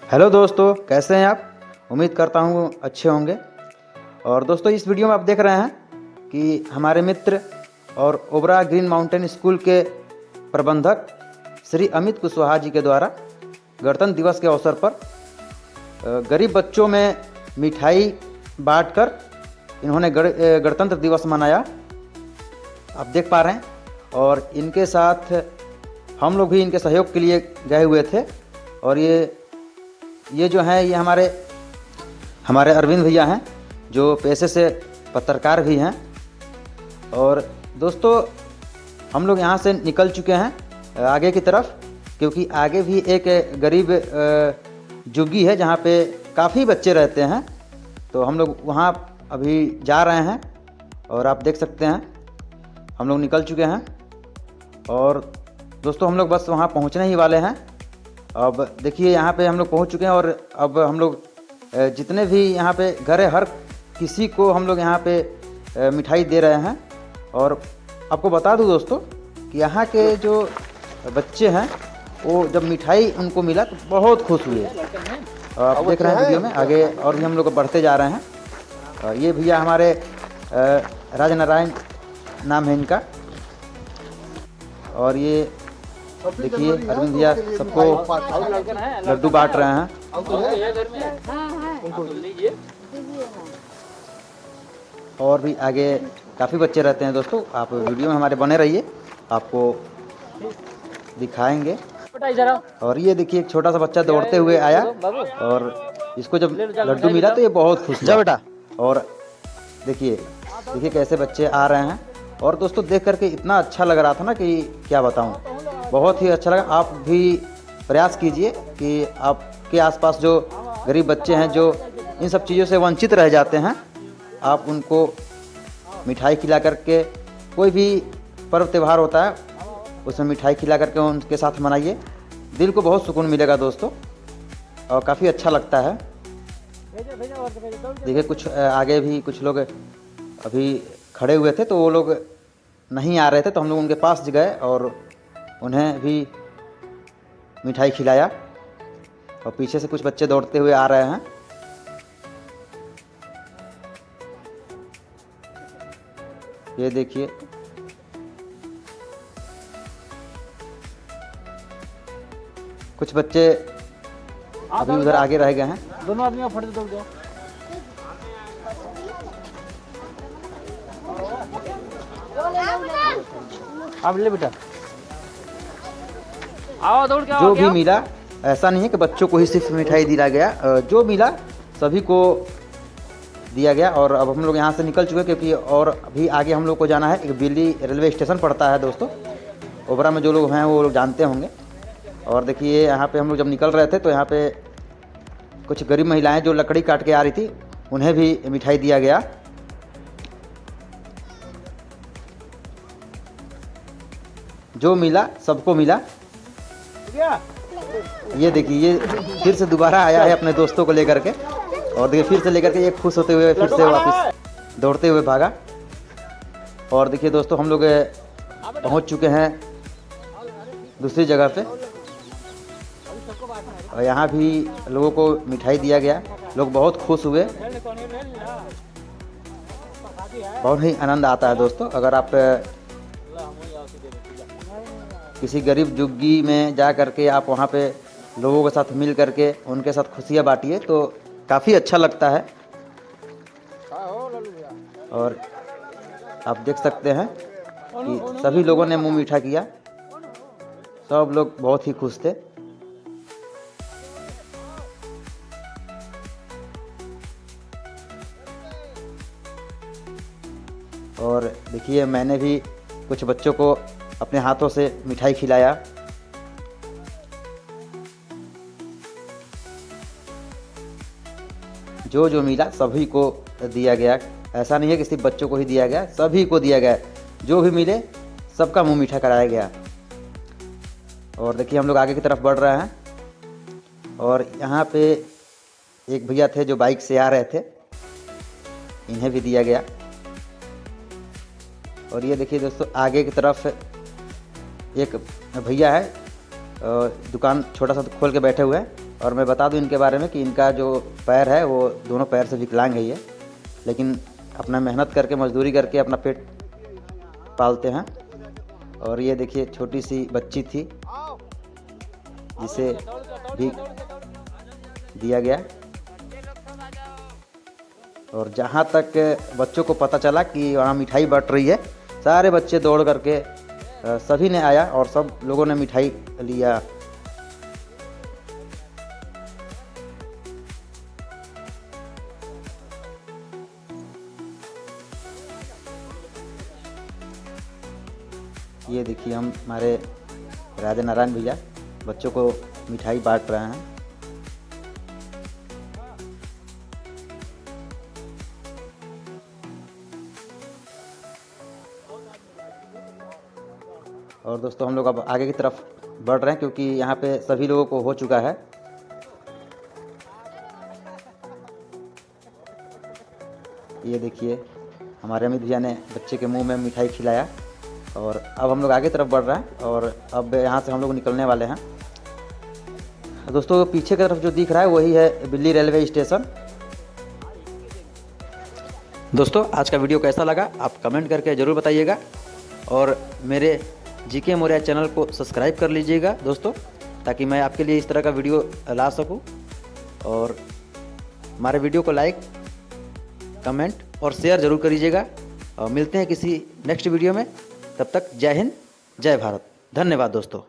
Hello दोस्तों, कैसे हैं आप। उम्मीद करता हूँ अच्छे होंगे। और दोस्तों, इस वीडियो में आप देख रहे हैं कि हमारे मित्र और ओबरा ग्रीन माउंटेन स्कूल के प्रबंधक श्री अमित कुशवाहा जी के द्वारा गणतंत्र दिवस के अवसर पर गरीब बच्चों में मिठाई बांटकर इन्होंने गणतंत्र दिवस मनाया। आप देख पा रहे हैं। और इनके साथ हम लोग भी इनके सहयोग के लिए गए हुए थे। और ये जो हैं ये हमारे अरविंद भैया हैं, जो पेशे से पत्रकार भी हैं। और दोस्तों, हम लोग यहाँ से निकल चुके हैं आगे की तरफ, क्योंकि आगे भी एक गरीब झुग्गी है जहाँ पे काफ़ी बच्चे रहते हैं। तो हम लोग वहाँ अभी जा रहे हैं और आप देख सकते हैं हम लोग निकल चुके हैं। और दोस्तों, हम लोग बस वहाँ पहुँचने ही वाले हैं। अब देखिए, यहाँ पे हम लोग पहुँच चुके हैं और अब हम लोग जितने भी यहाँ पे घर है, हर किसी को हम लोग यहाँ पे मिठाई दे रहे हैं। और आपको बता दूँ दोस्तों कि यहाँ के जो बच्चे हैं वो जब मिठाई उनको मिला तो बहुत खुश हुए। आप देख रहे हैं वीडियो में आगे, और भी हम लोग बढ़ते जा रहे हैं। ये भैया हमारे राजनारायण नाम है इनका। और ये देखिए अरविंद भैया सबको लड्डू बांट रहे हैं। और भी आगे काफ़ी बच्चे रहते हैं दोस्तों। आप वीडियो में हमारे बने रहिए, आपको दिखाएंगे। और ये देखिए, एक छोटा सा बच्चा दौड़ते हुए आया और इसको जब लड्डू मिला तो ये बहुत खुश हुआ बेटा। और देखिए कैसे बच्चे आ रहे हैं। और दोस्तों, देख करके इतना अच्छा लग रहा था ना कि क्या बताऊं, बहुत ही अच्छा लगा। आप भी प्रयास कीजिए कि आपके आसपास जो गरीब बच्चे हैं, जो इन सब चीज़ों से वंचित रह जाते हैं, आप उनको मिठाई खिला करके, कोई भी पर्व त्यौहार होता है उसमें मिठाई खिला करके उनके साथ मनाइए। दिल को बहुत सुकून मिलेगा दोस्तों, और काफ़ी अच्छा लगता है। देखिए, कुछ आगे भी कुछ लोग अभी खड़े हुए थे, तो वो लोग नहीं आ रहे थे, तो हम लोग उनके पास गए और उन्हें भी मिठाई खिलाया। और पीछे से कुछ बच्चे दौड़ते हुए आ रहे हैं। ये देखिए, कुछ बच्चे अभी उधर आगे रह गए हैं। दोनों आदमी फट दौड़ गया। आप ले बेटा, आओ दौड़ के। जो भी मिला, ऐसा नहीं है कि बच्चों को ही सिर्फ मिठाई दिया गया, जो मिला सभी को दिया गया। और अब हम लोग यहाँ से निकल चुके हैं, क्योंकि और अभी आगे हम लोग को जाना है। एक बिल्ली रेलवे स्टेशन पड़ता है दोस्तों, ओबरा में जो लोग हैं वो लोग जानते होंगे। और देखिए, यहाँ पे हम लोग जब निकल रहे थे तो यहाँ पे कुछ गरीब महिलाएं जो लकड़ी काट के आ रही थी, उन्हें भी मिठाई दिया गया। जो मिला सबको मिला। ये देखिए, ये फिर से दोबारा आया है अपने दोस्तों को लेकर के। और देखिए, फिर से लेकर के ये खुश होते हुए फिर से वापस दौड़ते हुए भागा। और देखिए दोस्तों, हम लोग पहुंच चुके हैं दूसरी जगह पे। और यहाँ भी लोगों को मिठाई दिया गया, लोग बहुत खुश हुए। बहुत ही आनंद आता है दोस्तों। अगर आप किसी गरीब झुग्गी में जा करके आप वहाँ पे लोगों के साथ मिल करके उनके साथ खुशियाँ बांटिए तो काफ़ी अच्छा लगता है। और आप देख सकते हैं कि सभी लोगों ने मुंह मीठा किया, सब लोग बहुत ही खुश थे। और देखिए, मैंने भी कुछ बच्चों को अपने हाथों से मिठाई खिलाया। जो मिला सभी को दिया गया, ऐसा नहीं है कि सिर्फ बच्चों को ही दिया गया, सभी को दिया गया। जो भी मिले सबका मुंह मीठा कराया गया। और देखिए, हम लोग आगे की तरफ बढ़ रहे हैं। और यहाँ पे एक भैया थे जो बाइक से आ रहे थे, इन्हें भी दिया गया। और ये देखिए दोस्तों, आगे की तरफ एक भैया है, दुकान छोटा सा खोल के बैठे हुए हैं और मैं बता दूं इनके बारे में कि इनका जो पैर है वो दोनों पैर से विकलांग है ये, लेकिन अपना मेहनत करके मजदूरी करके अपना पेट पालते हैं। और ये देखिए छोटी सी बच्ची थी जिसे भी दिया गया। और जहाँ तक बच्चों को पता चला कि वहाँ मिठाई बट रही है, सारे बच्चे दौड़ करके सभी ने आया और सब लोगों ने मिठाई लिया। ये देखिए हम हमारे राजा नारायण भैया बच्चों को मिठाई बांट रहे हैं। और दोस्तों हम लोग अब आगे की तरफ बढ़ रहे हैं क्योंकि यहाँ पे सभी लोगों को हो चुका है। ये देखिए हमारे अमित भैया ने बच्चे के मुंह में मिठाई खिलाया और अब हम लोग आगे तरफ बढ़ रहे हैं और अब यहाँ से हम लोग निकलने वाले हैं। दोस्तों पीछे की तरफ जो दिख रहा है वही है बिल्ली रेलवे स्टेशन। दोस्तों आज का वीडियो कैसा लगा आप कमेंट करके ज़रूर बताइएगा और मेरे जीके मौर्या चैनल को सब्सक्राइब कर लीजिएगा दोस्तों, ताकि मैं आपके लिए इस तरह का वीडियो ला सकूं। और हमारे वीडियो को लाइक कमेंट और शेयर ज़रूर करिएगा। और मिलते हैं किसी नेक्स्ट वीडियो में, तब तक जय हिंद जय भारत। धन्यवाद दोस्तों।